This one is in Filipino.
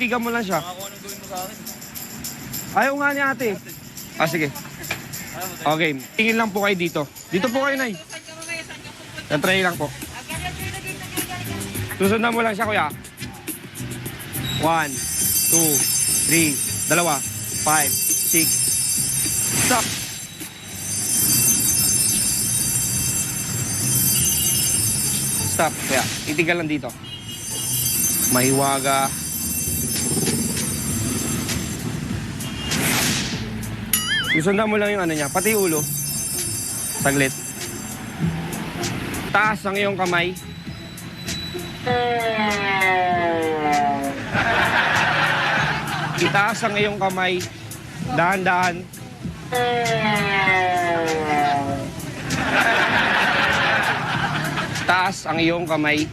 Tigan mo lang siya. Ako anong gawin mo sa akin? Ayaw nga ni ate. Sige. Okay, tingin lang po kayo dito. Dito po kayo, Nay. Try lang po. Susundan mo lang siya, kuya. 1, 2, 3, 2, 5, 6. Stop. Stop, kuya. Itigal lang dito. Mahiwaga. Susundan mo lang yung ano niya, pati ulo. Saglit. Taas ang iyong kamay. Itaas ang iyong kamay. Dahan-dahan. Taas ang iyong kamay.